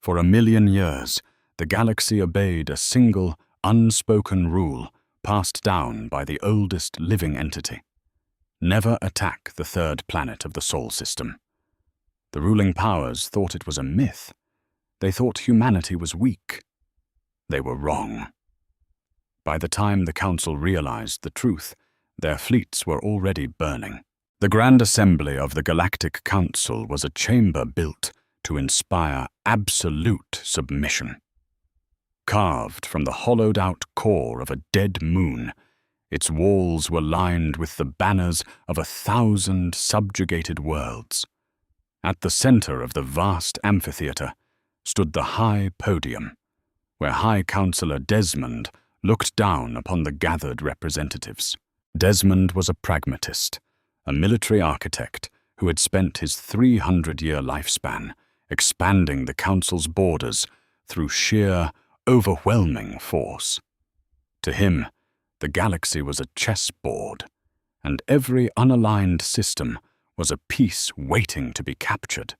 For 1,000,000 years, the galaxy obeyed a single, unspoken rule passed down by the oldest living entity. Never attack the third planet of the Sol system. The ruling powers thought it was a myth. They thought humanity was weak. They were wrong. By the time the Council realized the truth, their fleets were already burning. The Grand Assembly of the Galactic Council was a chamber built to inspire absolute submission. Carved from the hollowed-out core of a dead moon, its walls were lined with the banners of 1,000 subjugated worlds. At the center of the vast amphitheater stood the high podium, where High Counselor Desmond looked down upon the gathered representatives. Desmond was a pragmatist, a military architect who had spent his 300-year lifespan expanding the Council's borders through sheer, overwhelming force. To him, the galaxy was a chessboard, and every unaligned system was a piece waiting to be captured.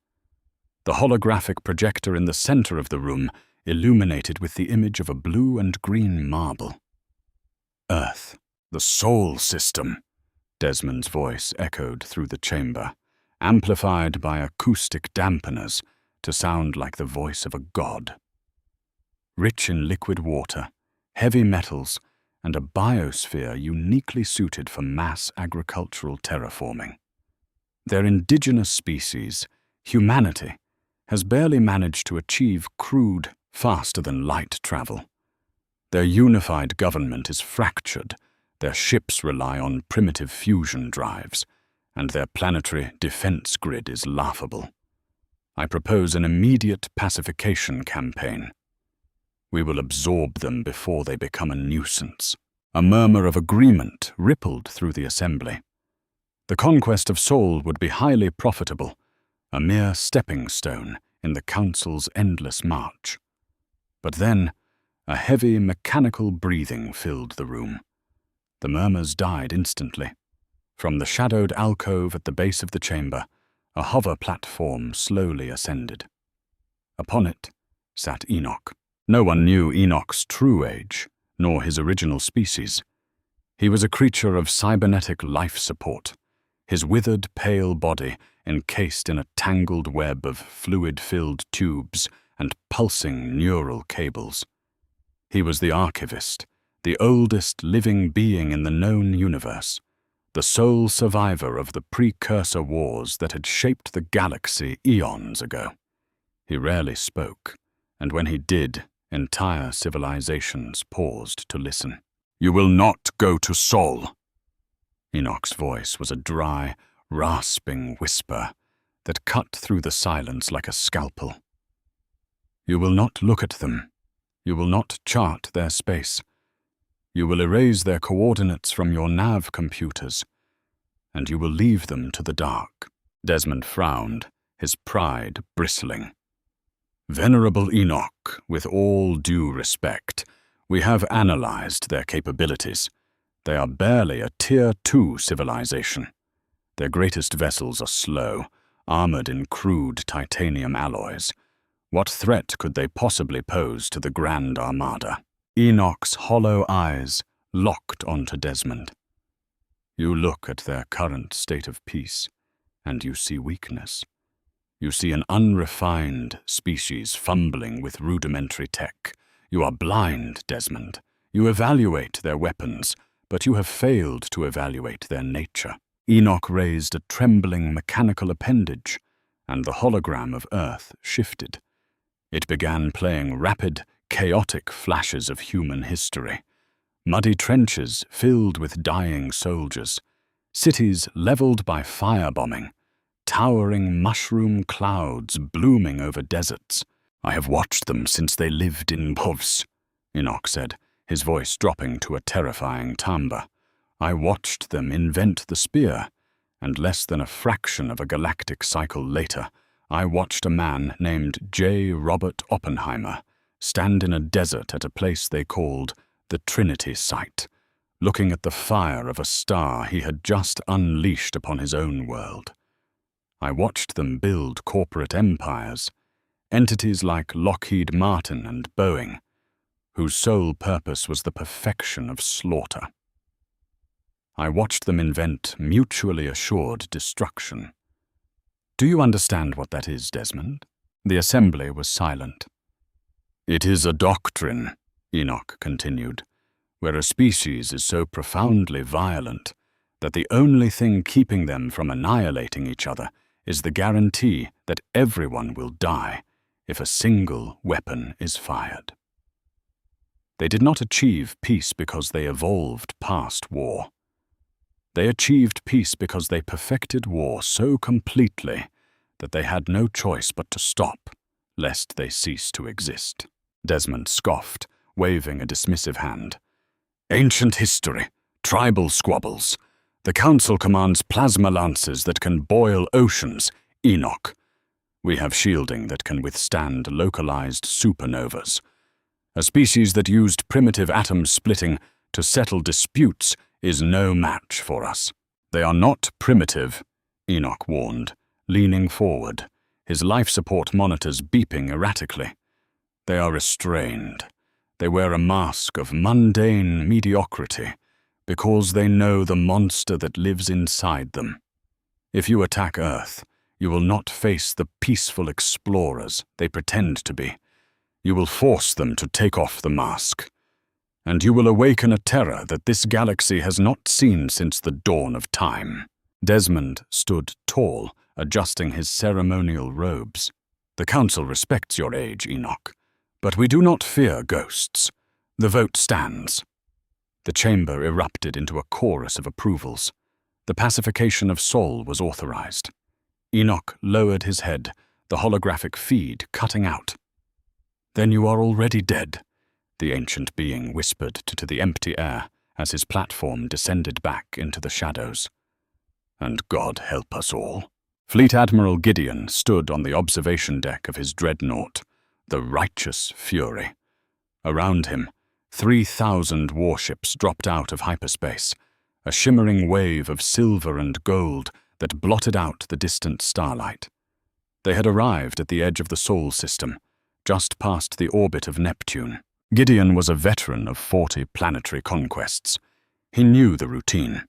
The holographic projector in the center of the room illuminated with the image of a blue and green marble. Earth, the Sol system, Desmond's voice echoed through the chamber, amplified by acoustic dampeners to sound like the voice of a god. Rich in liquid water, heavy metals, and a biosphere uniquely suited for mass agricultural terraforming. Their indigenous species, humanity, has barely managed to achieve crude, faster-than-light travel. Their unified government is fractured, their ships rely on primitive fusion drives, and their planetary defense grid is laughable. I propose an immediate pacification campaign. We will absorb them before they become a nuisance. A murmur of agreement rippled through the assembly. The conquest of Sol would be highly profitable, a mere stepping stone in the Council's endless march. But then, a heavy mechanical breathing filled the room. The murmurs died instantly. From the shadowed alcove at the base of the chamber, a hover platform slowly ascended. Upon it sat Enoch. No one knew Enoch's true age, nor his original species. He was a creature of cybernetic life support, his withered, pale body encased in a tangled web of fluid-filled tubes and pulsing neural cables. He was the archivist, the oldest living being in the known universe, the sole survivor of the precursor wars that had shaped the galaxy eons ago. He rarely spoke, and when he did, entire civilizations paused to listen. "You will not go to Sol." Enoch's voice was a dry, rasping whisper that cut through the silence like a scalpel. "You will not look at them. You will not chart their space. You will erase their coordinates from your nav computers, and you will leave them to the dark." Desmond frowned, his pride bristling. "Venerable Enoch, with all due respect, we have analyzed their capabilities. They are barely a Tier 2 civilization. Their greatest vessels are slow, armored in crude titanium alloys. What threat could they possibly pose to the Grand Armada?" Enoch's hollow eyes locked onto Desmond. "You look at their current state of peace, and you see weakness. You see an unrefined species fumbling with rudimentary tech. You are blind, Desmond. You evaluate their weapons, but you have failed to evaluate their nature." Enoch raised a trembling mechanical appendage, and the hologram of Earth shifted. It began playing rapid, chaotic flashes of human history. Muddy trenches filled with dying soldiers, cities leveled by firebombing, towering mushroom clouds blooming over deserts. "I have watched them since they lived in Povs," Enoch said, his voice dropping to a terrifying timbre. "I watched them invent the spear, and less than a fraction of a galactic cycle later, I watched a man named J. Robert Oppenheimer stand in a desert at a place they called the Trinity Site, looking at the fire of a star he had just unleashed upon his own world. I watched them build corporate empires, entities like Lockheed Martin and Boeing, whose sole purpose was the perfection of slaughter. I watched them invent mutually assured destruction. Do you understand what that is, Desmond? The assembly was silent. It is a doctrine, Enoch continued, where a species is so profoundly violent that the only thing keeping them from annihilating each other is the guarantee that everyone will die if a single weapon is fired. They did not achieve peace because they evolved past war. They achieved peace because they perfected war so completely that they had no choice but to stop, lest they cease to exist. Desmond scoffed, waving a dismissive hand. Ancient history, tribal squabbles. The Council commands plasma lances that can boil oceans, Enoch. We have shielding that can withstand localized supernovas. A species that used primitive atom splitting to settle disputes is no match for us. They are not primitive, Enoch warned, leaning forward, his life support monitors beeping erratically. They are restrained. They wear a mask of mundane mediocrity because they know the monster that lives inside them. If you attack Earth, you will not face the peaceful explorers they pretend to be. You will force them to take off the mask. And you will awaken a terror that this galaxy has not seen since the dawn of time. Desmond stood tall, adjusting his ceremonial robes. The Council respects your age, Enoch, but we do not fear ghosts. The vote stands. The chamber erupted into a chorus of approvals. The pacification of Sol was authorized. Enoch lowered his head, the holographic feed cutting out. Then you are already dead, the ancient being whispered to the empty air as his platform descended back into the shadows. And God help us all. Fleet Admiral Gideon stood on the observation deck of his dreadnought, the Righteous Fury. Around him, 3,000 warships dropped out of hyperspace, a shimmering wave of silver and gold that blotted out the distant starlight. They had arrived at the edge of the Sol system, just past the orbit of Neptune. Gideon was a veteran of 40 planetary conquests. He knew the routine.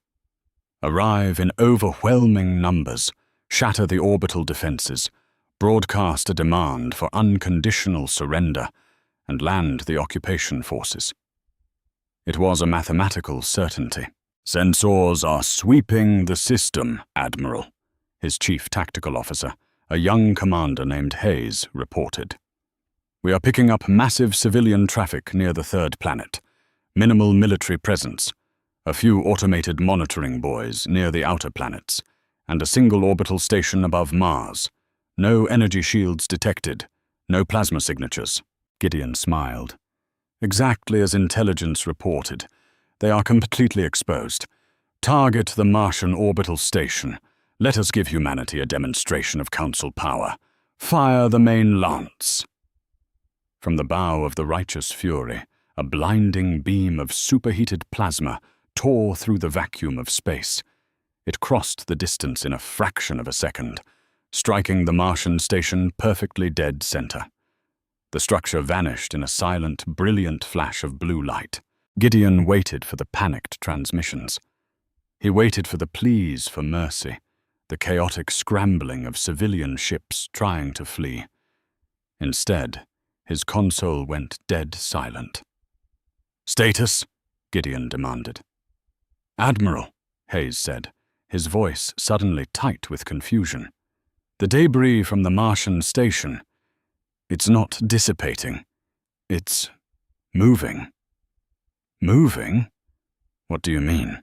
Arrive in overwhelming numbers, shatter the orbital defenses, broadcast a demand for unconditional surrender, and land the occupation forces. It was a mathematical certainty. Sensors are sweeping the system, Admiral, his chief tactical officer, a young commander named Hayes, reported. We are picking up massive civilian traffic near the third planet, minimal military presence, a few automated monitoring buoys near the outer planets, and a single orbital station above Mars. No energy shields detected, no plasma signatures. Gideon smiled. Exactly as intelligence reported. They are completely exposed. Target the Martian orbital station. Let us give humanity a demonstration of Council power. Fire the main lance. From the bow of the Righteous Fury, a blinding beam of superheated plasma tore through the vacuum of space. It crossed the distance in a fraction of a second, striking the Martian station perfectly dead center. The structure vanished in a silent, brilliant flash of blue light. Gideon waited for the panicked transmissions. He waited for the pleas for mercy, the chaotic scrambling of civilian ships trying to flee. Instead, his console went dead silent. Status? Gideon demanded. Admiral, Hayes said, his voice suddenly tight with confusion. The debris from the Martian station, it's not dissipating. It's moving. Moving? What do you mean?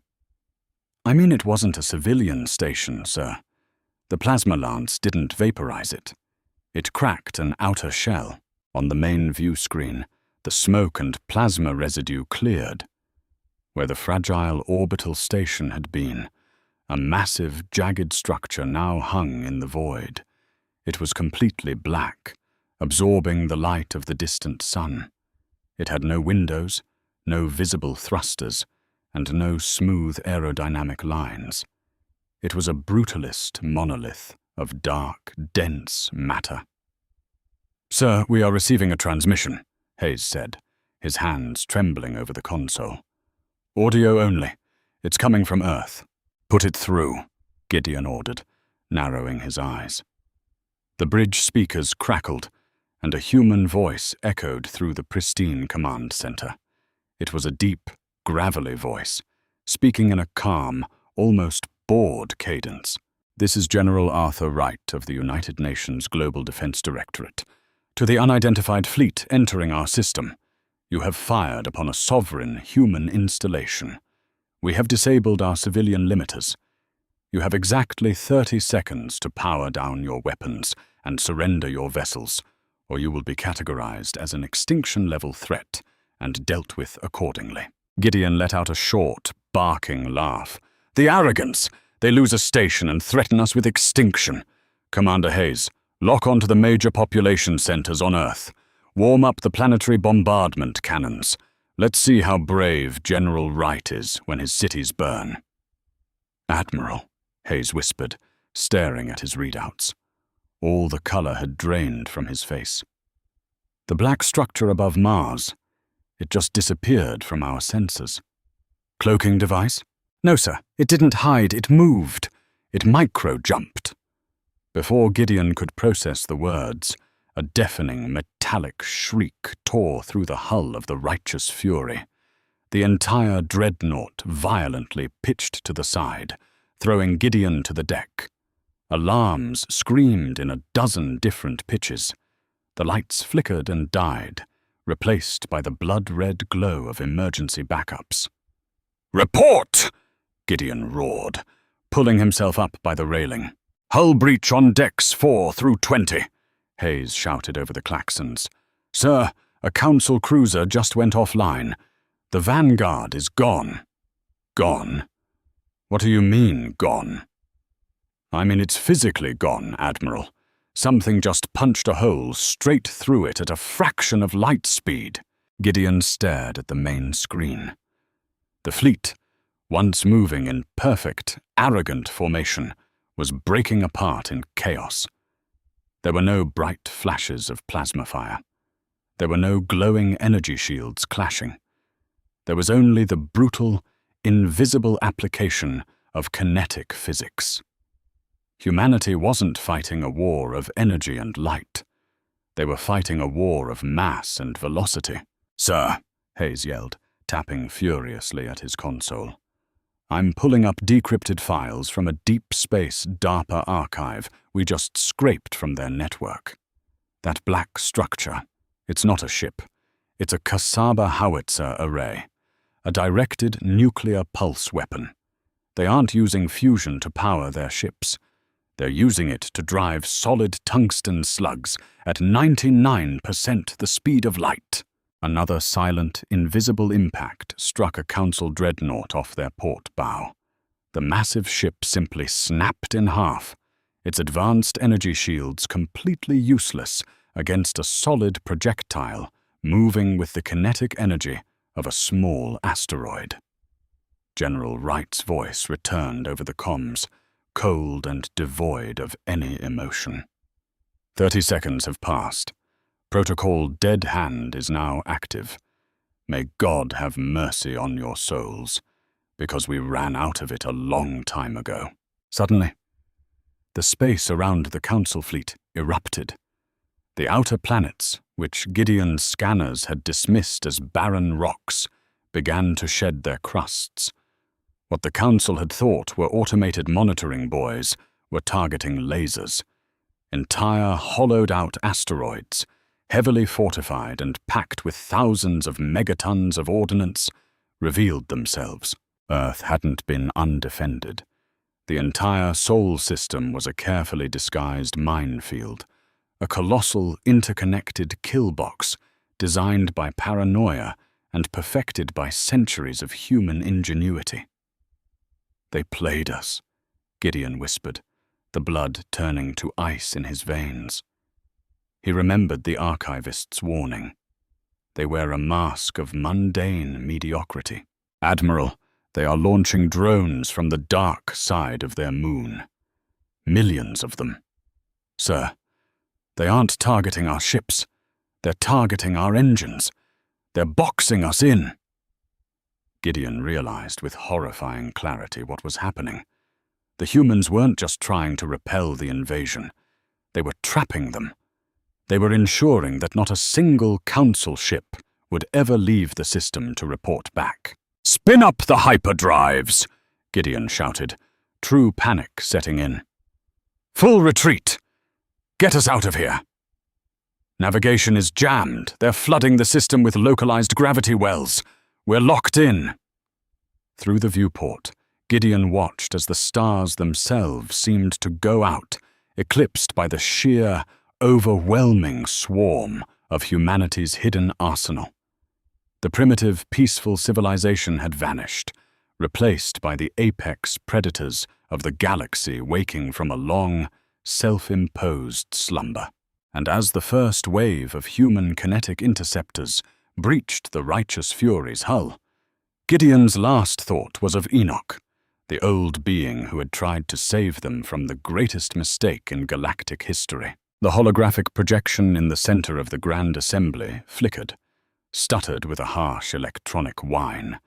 I mean it wasn't a civilian station, sir. The plasma lance didn't vaporize it. It cracked an outer shell. On the main view screen, the smoke and plasma residue cleared. Where the fragile orbital station had been, a massive, jagged structure now hung in the void. It was completely black, absorbing the light of the distant sun. It had no windows, no visible thrusters, and no smooth aerodynamic lines. It was a brutalist monolith of dark, dense matter. Sir, we are receiving a transmission, Hayes said, his hands trembling over the console. Audio only. It's coming from Earth. Put it through, Gideon ordered, narrowing his eyes. The bridge speakers crackled, and a human voice echoed through the pristine command center. It was a deep, gravelly voice, speaking in a calm, almost bored cadence. This is General Arthur Wright of the United Nations Global Defense Directorate. To the unidentified fleet entering our system, you have fired upon a sovereign human installation. We have disabled our civilian limiters. You have exactly 30 seconds to power down your weapons and surrender your vessels, or you will be categorized as an extinction-level threat and dealt with accordingly. Gideon let out a short, barking laugh. The arrogance! They lose a station and threaten us with extinction. Commander Hayes, lock onto the major population centers on Earth. Warm up the planetary bombardment cannons. Let's see how brave General Wright is when his cities burn. Admiral, Hayes whispered, staring at his readouts. All the color had drained from his face. The black structure above Mars, it just disappeared from our sensors. Cloaking device? No, sir. It didn't hide, it moved. It micro-jumped. Before Gideon could process the words, a deafening, metallic shriek tore through the hull of the Righteous Fury. The entire dreadnought violently pitched to the side, throwing Gideon to the deck. Alarms screamed in a dozen different pitches. The lights flickered and died, replaced by the blood-red glow of emergency backups. "Report!" Gideon roared, pulling himself up by the railing. "Hull breach on decks 4 through 20, Hayes shouted over the klaxons. "Sir, a Council cruiser just went offline. The Vanguard is gone." "Gone? What do you mean, gone?" "I mean it's physically gone, Admiral. Something just punched a hole straight through it at a fraction of light speed." Gideon stared at the main screen. The fleet, once moving in perfect, arrogant formation, was breaking apart in chaos. There were no bright flashes of plasma fire. There were no glowing energy shields clashing. There was only the brutal, invisible application of kinetic physics. Humanity wasn't fighting a war of energy and light. They were fighting a war of mass and velocity. "Sir," Hayes yelled, tapping furiously at his console. "I'm pulling up decrypted files from a deep space DARPA archive we just scraped from their network. That black structure, it's not a ship. It's a Kasaba howitzer array, a directed nuclear pulse weapon. They aren't using fusion to power their ships. They're using it to drive solid tungsten slugs at 99% the speed of light." Another silent, invisible impact struck a Council dreadnought off their port bow. The massive ship simply snapped in half, its advanced energy shields completely useless against a solid projectile moving with the kinetic energy of a small asteroid. General Wright's voice returned over the comms, cold and devoid of any emotion. 30 seconds have passed. Protocol Dead Hand is now active. May God have mercy on your souls, because we ran out of it a long time ago. Suddenly, the space around the Council fleet erupted. The outer planets, which Gideon's scanners had dismissed as barren rocks, began to shed their crusts. What the Council had thought were automated monitoring buoys were targeting lasers. Entire hollowed-out asteroids, heavily fortified and packed with thousands of megatons of ordnance, revealed themselves. Earth hadn't been undefended. The entire Sol system was a carefully disguised minefield, a colossal interconnected kill-box designed by paranoia and perfected by centuries of human ingenuity. "They played us," Gideon whispered, the blood turning to ice in his veins. He remembered the archivist's warning. They wear a mask of mundane mediocrity. "Admiral, they are launching drones from the dark side of their moon. Millions of them. Sir, They aren't targeting our ships. They're targeting our engines. They're boxing us in. Gideon realized with horrifying clarity what was happening. The humans weren't just trying to repel the invasion. They were trapping them. They were ensuring that not a single Council ship would ever leave the system to report back. "Spin up the hyperdrives!" Gideon shouted, true panic setting in. "Full retreat! Get us out of here! Navigation is jammed. They're flooding the system with localized gravity wells. We're locked in." Through the viewport, Gideon watched as the stars themselves seemed to go out, eclipsed by the sheer, overwhelming swarm of humanity's hidden arsenal. The primitive, peaceful civilization had vanished, replaced by the apex predators of the galaxy waking from a long, self-imposed slumber. And as the first wave of human kinetic interceptors breached the Righteous Fury's hull, Gideon's last thought was of Enoch, the old being who had tried to save them from the greatest mistake in galactic history. The holographic projection in the center of the Grand Assembly flickered, stuttered with a harsh electronic whine,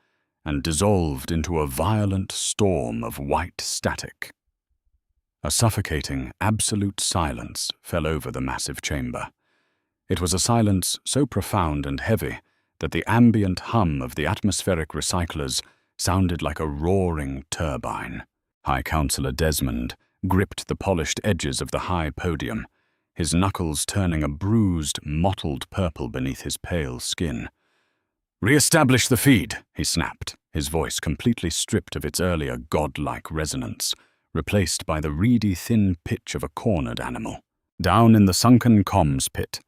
and dissolved into a violent storm of white static. A suffocating, absolute silence fell over the massive chamber. It was a silence so profound and heavy that the ambient hum of the atmospheric recyclers sounded like a roaring turbine. High Counselor Desmond gripped the polished edges of the high podium, his knuckles turning a bruised, mottled purple beneath his pale skin. "Re-establish the feed," he snapped, his voice completely stripped of its earlier godlike resonance, replaced by the reedy thin pitch of a cornered animal. Down in the sunken comms pit,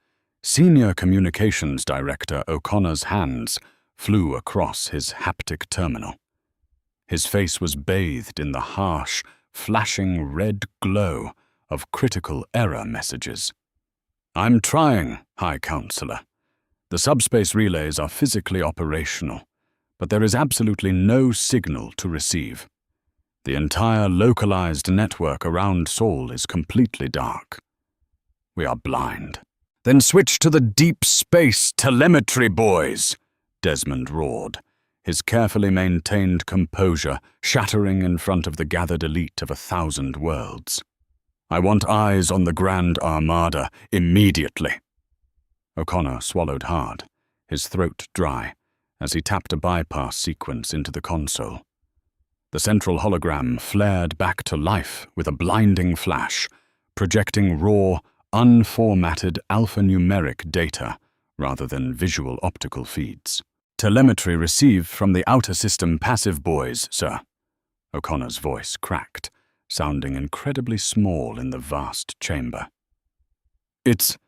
Senior Communications Director O'Connor's hands flew across his haptic terminal. His face was bathed in the harsh, flashing red glow of critical error messages. "I'm trying, High Counselor. The subspace relays are physically operational, but there is absolutely no signal to receive. The entire localized network around Sol is completely dark. We are blind." "Then switch to the deep space telemetry, boys," Desmond roared, his carefully maintained composure shattering in front of the gathered elite of 1,000 worlds. "I want eyes on the Grand Armada immediately." O'Connor swallowed hard, his throat dry, as he tapped a bypass sequence into the console. The central hologram flared back to life with a blinding flash, projecting raw, unformatted alphanumeric data rather than visual optical feeds. "Telemetry received from the outer system passive boys, sir." O'Connor's voice cracked, sounding incredibly small in the vast chamber. It's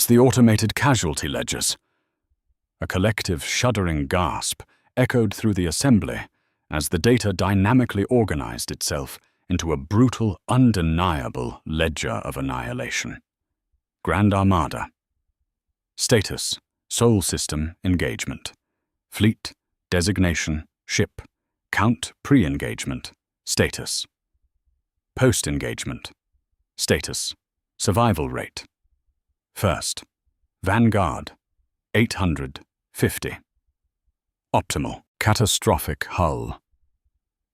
the automated casualty ledgers." A collective shuddering gasp echoed through the assembly as the data dynamically organized itself into a brutal, undeniable ledger of annihilation. Grand Armada. Status: Sol System Engagement. Fleet, Designation, Ship. Count Pre-Engagement. Status. Post-Engagement. Status: Survival Rate. First, Vanguard, 850. Optimal, Catastrophic Hull.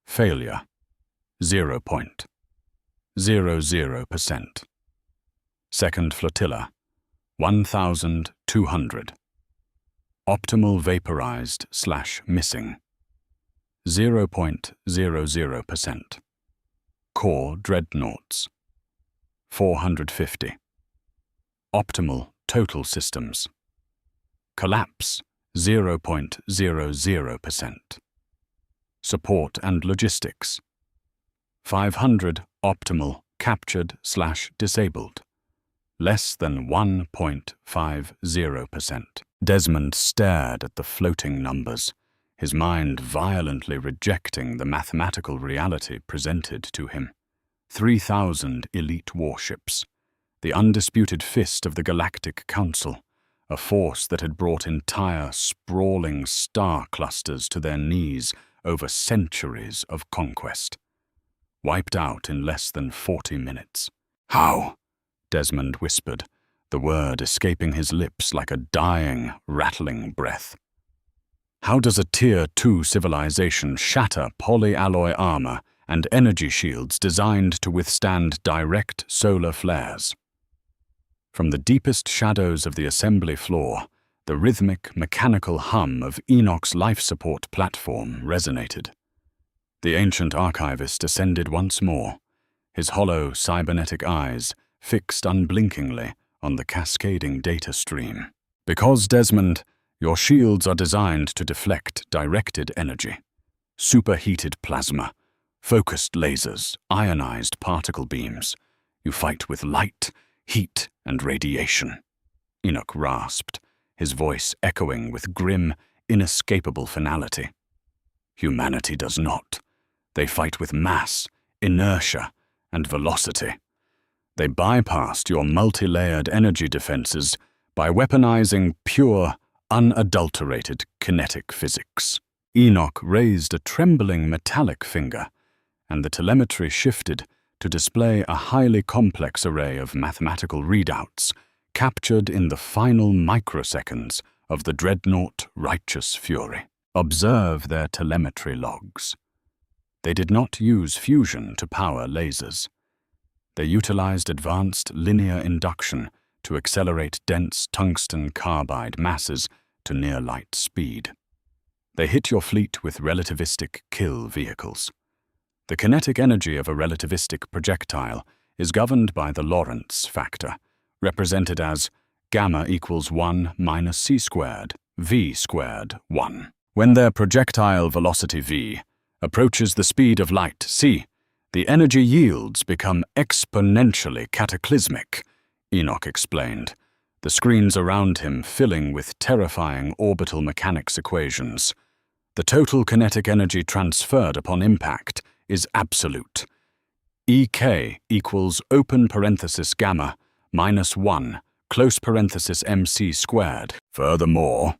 Failure, 0.00%. Second Flotilla, 1,200. Optimal vaporized/missing, 0.00%. Core Dreadnoughts, 450. Optimal total systems. Collapse, 0.00%. Support and logistics, 500 optimal captured/disabled, less than 1.50%. Desmond stared at the floating numbers, his mind violently rejecting the mathematical reality presented to him. 3,000 elite warships, the undisputed fist of the Galactic Council, a force that had brought entire sprawling star clusters to their knees over centuries of conquest. Wiped out in less than 40 minutes. How? Desmond whispered, the word escaping his lips like a dying, rattling breath. How does a Tier 2 civilization shatter polyalloy armor and energy shields designed to withstand direct solar flares? From the deepest shadows of the assembly floor, the rhythmic, mechanical hum of Enoch's life support platform resonated. The ancient archivist ascended once more, his hollow, cybernetic eyes fixed unblinkingly on the cascading data stream. Because, Desmond, your shields are designed to deflect directed energy. Superheated plasma, focused lasers, ionized particle beams. You fight with light, heat, and radiation. Enoch rasped, his voice echoing with grim, inescapable finality. Humanity does not. They fight with mass, inertia, and velocity. They bypassed your multi-layered energy defenses by weaponizing pure, unadulterated kinetic physics. Enoch raised a trembling metallic finger, and the telemetry shifted to display a highly complex array of mathematical readouts captured in the final microseconds of the dreadnought Righteous Fury. Observe their telemetry logs. They did not use fusion to power lasers. They utilized advanced linear induction to accelerate dense tungsten carbide masses to near-light speed. They hit your fleet with relativistic kill vehicles. The kinetic energy of a relativistic projectile is governed by the Lorentz factor, represented as gamma equals 1 minus c squared, v squared 1. When their projectile velocity v approaches the speed of light c, the energy yields become exponentially cataclysmic, Enoch explained, the screens around him filling with terrifying orbital mechanics equations. The total kinetic energy transferred upon impact is absolute. EK equals open parenthesis gamma minus 1 close parenthesis mc squared. Furthermore,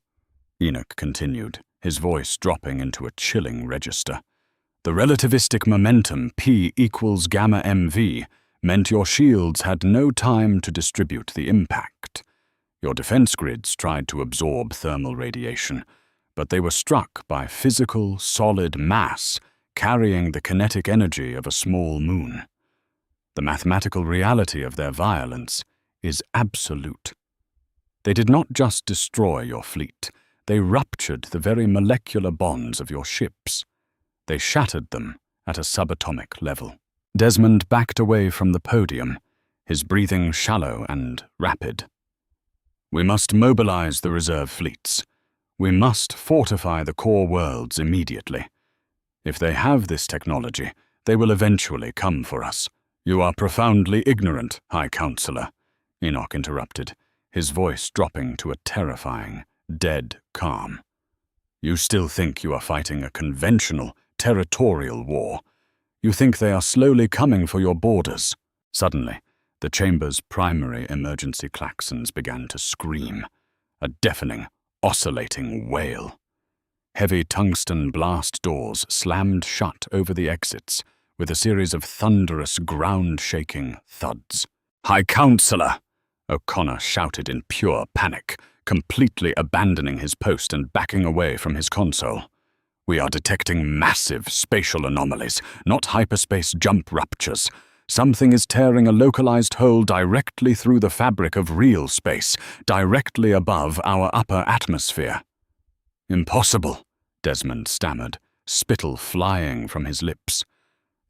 Enoch continued, his voice dropping into a chilling register, the relativistic momentum P equals gamma mv meant your shields had no time to distribute the impact. Your defense grids tried to absorb thermal radiation, but they were struck by physical, solid mass carrying the kinetic energy of a small moon. The mathematical reality of their violence is absolute. They did not just destroy your fleet, they ruptured the very molecular bonds of your ships. They shattered them at a subatomic level. Desmond backed away from the podium, his breathing shallow and rapid. We must mobilize the reserve fleets. We must fortify the core worlds immediately. If they have this technology, they will eventually come for us. You are profoundly ignorant, High Counselor, Enoch interrupted, his voice dropping to a terrifying, dead calm. You still think you are fighting a conventional, territorial war. You think they are slowly coming for your borders. Suddenly, the chamber's primary emergency klaxons began to scream, a deafening, oscillating wail. Heavy tungsten blast doors slammed shut over the exits with a series of thunderous, ground-shaking thuds. High Counselor! O'Connor shouted in pure panic, completely abandoning his post and backing away from his console. We are detecting massive spatial anomalies, not hyperspace jump ruptures. Something is tearing a localized hole directly through the fabric of real space, directly above our upper atmosphere. Impossible, Desmond stammered, spittle flying from his lips.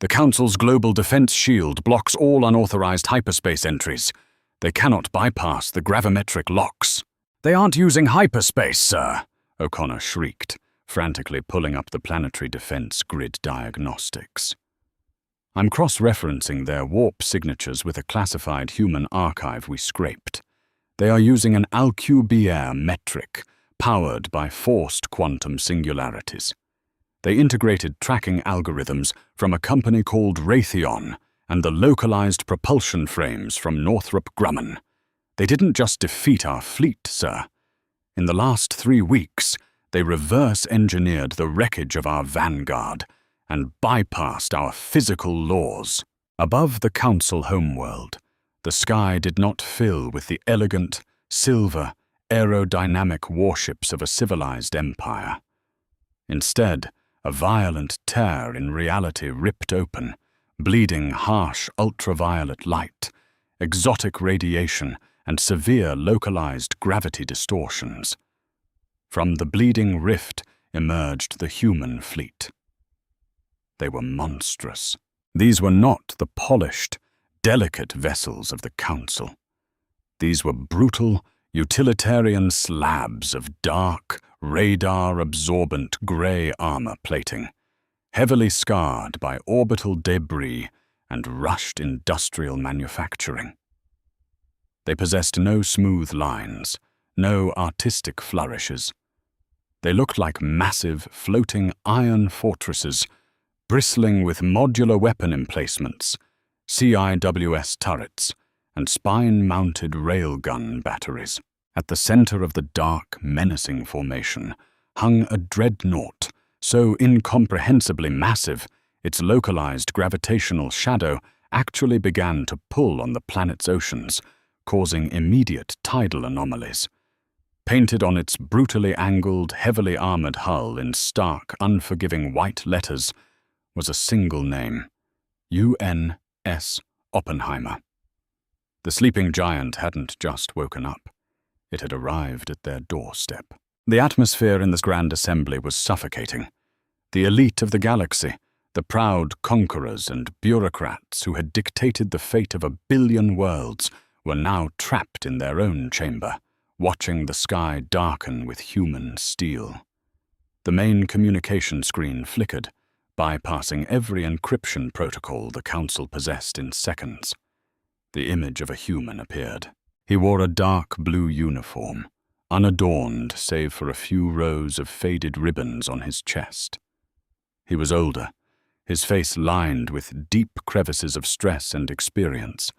The Council's global defense shield blocks all unauthorized hyperspace entries. They cannot bypass the gravimetric locks. They aren't using hyperspace, sir, O'Connor shrieked, frantically pulling up the planetary defense grid diagnostics. I'm cross-referencing their warp signatures with a classified human archive we scraped. They are using an Alcubierre metric, powered by forced quantum singularities. They integrated tracking algorithms from a company called Raytheon and the localized propulsion frames from Northrop Grumman. They didn't just defeat our fleet, sir. In the last 3 weeks, they reverse-engineered the wreckage of our vanguard and bypassed our physical laws. Above the Council homeworld, The sky did not fill with the elegant, silver, aerodynamic warships of a civilized empire. Instead, a violent tear in reality ripped open, bleeding harsh ultraviolet light, exotic radiation, and severe localized gravity distortions. From the bleeding rift emerged the human fleet. They were monstrous. These were not the polished, delicate vessels of the Council. These were brutal, utilitarian slabs of dark, radar-absorbent gray armor plating, heavily scarred by orbital debris and rushed industrial manufacturing. They possessed no smooth lines, no artistic flourishes. They looked like massive, floating iron fortresses, bristling with modular weapon emplacements, CIWS turrets, and spine-mounted railgun batteries. At the center of the dark, menacing formation hung a dreadnought, so incomprehensibly massive, its localized gravitational shadow actually began to pull on the planet's oceans, causing immediate tidal anomalies. Painted on its brutally angled, heavily armored hull in stark, unforgiving white letters was a single name: UNS Oppenheimer. The sleeping giant hadn't just woken up. It had arrived at their doorstep. The atmosphere in this grand assembly was suffocating. The elite of the galaxy, the proud conquerors and bureaucrats who had dictated the fate of 1 billion worlds, were now trapped in their own chamber, watching the sky darken with human steel. The main communication screen flickered, bypassing every encryption protocol the Council possessed in seconds. The image of a human appeared. He wore a dark blue uniform, unadorned save for a few rows of faded ribbons on his chest. He was older, his face lined with deep crevices of stress and experience,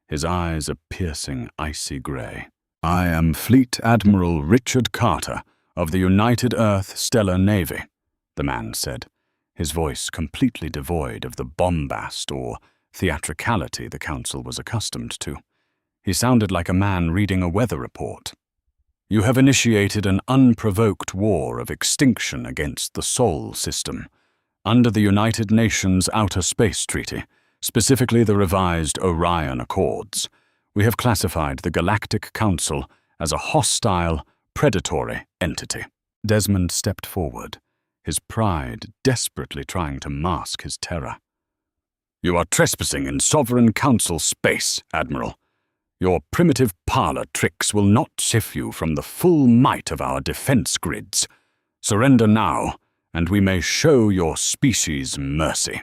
his eyes a piercing icy gray. "I am Fleet Admiral Richard Carter of the United Earth Stellar Navy," the man said, his voice completely devoid of the bombast or theatricality the Council was accustomed to. He sounded like a man reading a weather report. "You have initiated an unprovoked war of extinction against the Sol system, under the United Nations Outer Space Treaty, specifically the revised Orion Accords. We have classified the Galactic Council as a hostile, predatory entity." Desmond stepped forward, his pride desperately trying to mask his terror. "You are trespassing in Sovereign Council space, Admiral. Your primitive parlor tricks will not shift you from the full might of our defense grids. Surrender now, and we may show your species mercy."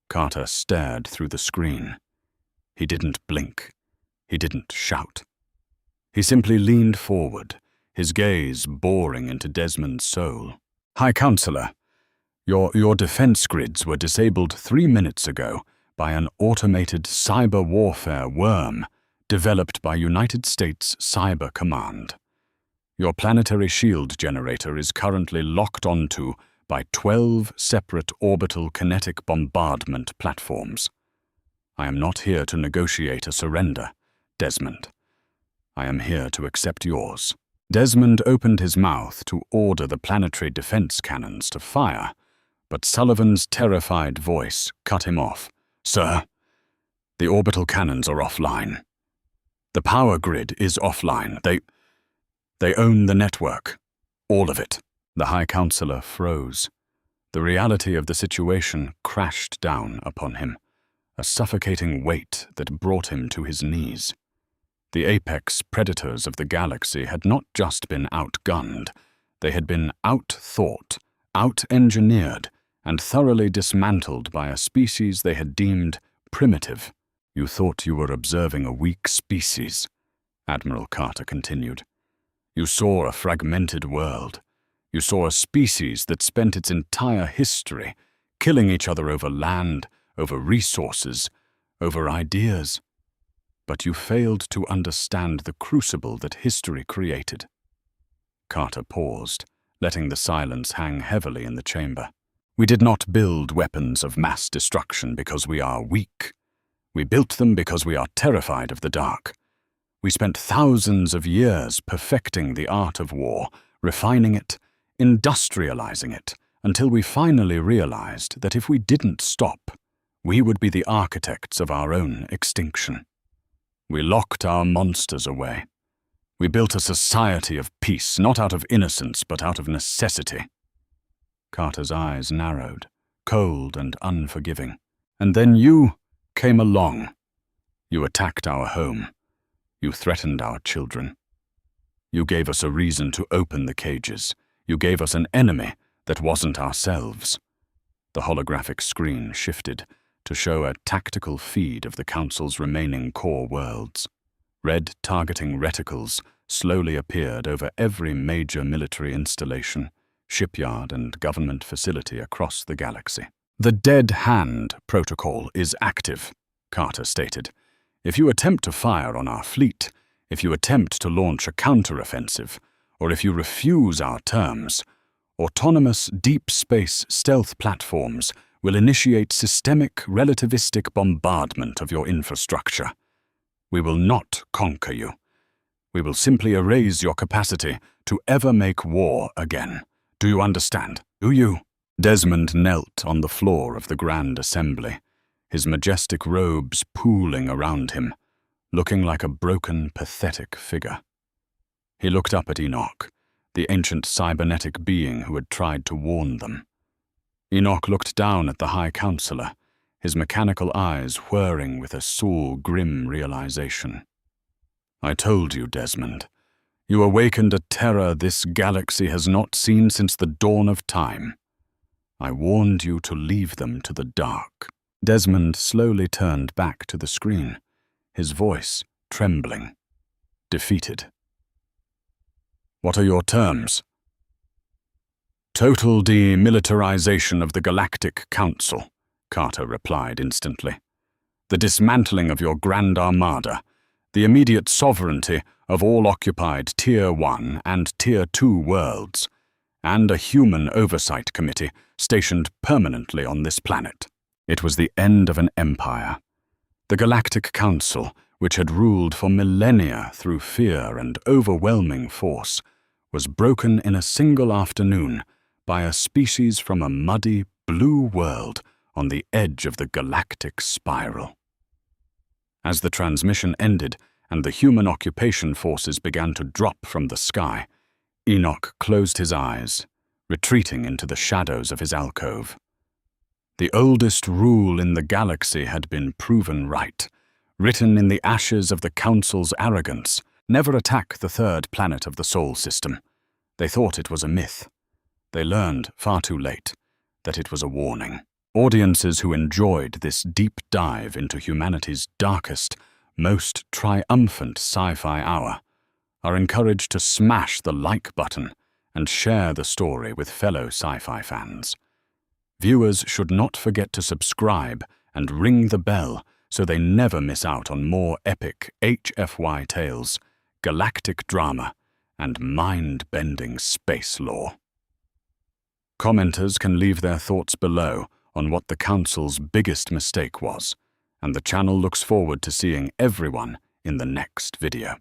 Carter stared through the screen. He didn't blink. He didn't shout. He simply leaned forward, his gaze boring into Desmond's soul. "High Counselor, your defense grids were disabled 3 minutes ago by an automated cyber warfare worm developed by United States Cyber Command. Your planetary shield generator is currently locked onto by 12 separate orbital kinetic bombardment platforms. I am not here to negotiate a surrender, Desmond. I am here to accept yours." Desmond opened his mouth to order the planetary defense cannons to fire, but Sullivan's terrified voice cut him off. "Sir, the orbital cannons are offline. The power grid is offline. They own the network. All of it." The High Counselor froze. The reality of the situation crashed down upon him, a suffocating weight that brought him to his knees. The apex predators of the galaxy had not just been outgunned, they had been outthought, out-engineered, and thoroughly dismantled by a species they had deemed primitive. "You thought you were observing a weak species," Admiral Carter continued. "You saw a fragmented world. You saw a species that spent its entire history killing each other over land, over resources, over ideas. But you failed to understand the crucible that history created." Carter paused, letting the silence hang heavily in the chamber. "We did not build weapons of mass destruction because we are weak. We built them because we are terrified of the dark. We spent thousands of years perfecting the art of war, refining it, industrializing it, until we finally realized that if we didn't stop, we would be the architects of our own extinction. We locked our monsters away. We built a society of peace, not out of innocence, but out of necessity. Carter's eyes narrowed, cold and unforgiving. And then you came along. You attacked our home. You threatened our children. You gave us a reason to open the cages. You gave us an enemy that wasn't ourselves. The holographic screen shifted to show a tactical feed of the Council's remaining core worlds. Red targeting reticles slowly appeared over every major military installation, shipyard and government facility across the galaxy. The Dead Hand Protocol is active, Carter stated. If you attempt to fire on our fleet, if you attempt to launch a counteroffensive, or if you refuse our terms, autonomous deep space stealth platforms will initiate systemic relativistic bombardment of your infrastructure. We will not conquer you. We will simply erase your capacity to ever make war again. Do you understand? Do you? Desmond knelt on the floor of the Grand Assembly, his majestic robes pooling around him, looking like a broken, pathetic figure. He looked up at Enoch, the ancient cybernetic being who had tried to warn them. Enoch looked down at the High Counselor, his mechanical eyes whirring with a sore, grim realization. I told you, Desmond. You awakened a terror this galaxy has not seen since the dawn of time. I warned you to leave them to the dark. Desmond slowly turned back to the screen, his voice trembling, defeated. What are your terms? Total demilitarization of the Galactic Council, Carter replied instantly. The dismantling of your Grand Armada, the immediate sovereignty of all occupied Tier 1 and Tier 2 worlds, and a human oversight committee stationed permanently on this planet. It was the end of an empire. The Galactic Council, which had ruled for millennia through fear and overwhelming force, was broken in a single afternoon by a species from a muddy, blue world on the edge of the galactic spiral. As the transmission ended and the human occupation forces began to drop from the sky, Enoch closed his eyes, retreating into the shadows of his alcove. The oldest rule in the galaxy had been proven right, written in the ashes of the Council's arrogance. Never attack the third planet of the Sol system. They thought it was a myth. They learned, far too late, that it was a warning. Audiences who enjoyed this deep dive into humanity's darkest, most triumphant sci-fi hour are encouraged to smash the like button and share the story with fellow sci-fi fans. Viewers should not forget to subscribe and ring the bell so they never miss out on more epic HFY tales, galactic drama, and mind-bending space lore. Commenters can leave their thoughts below on what the Council's biggest mistake was, and the channel looks forward to seeing everyone in the next video.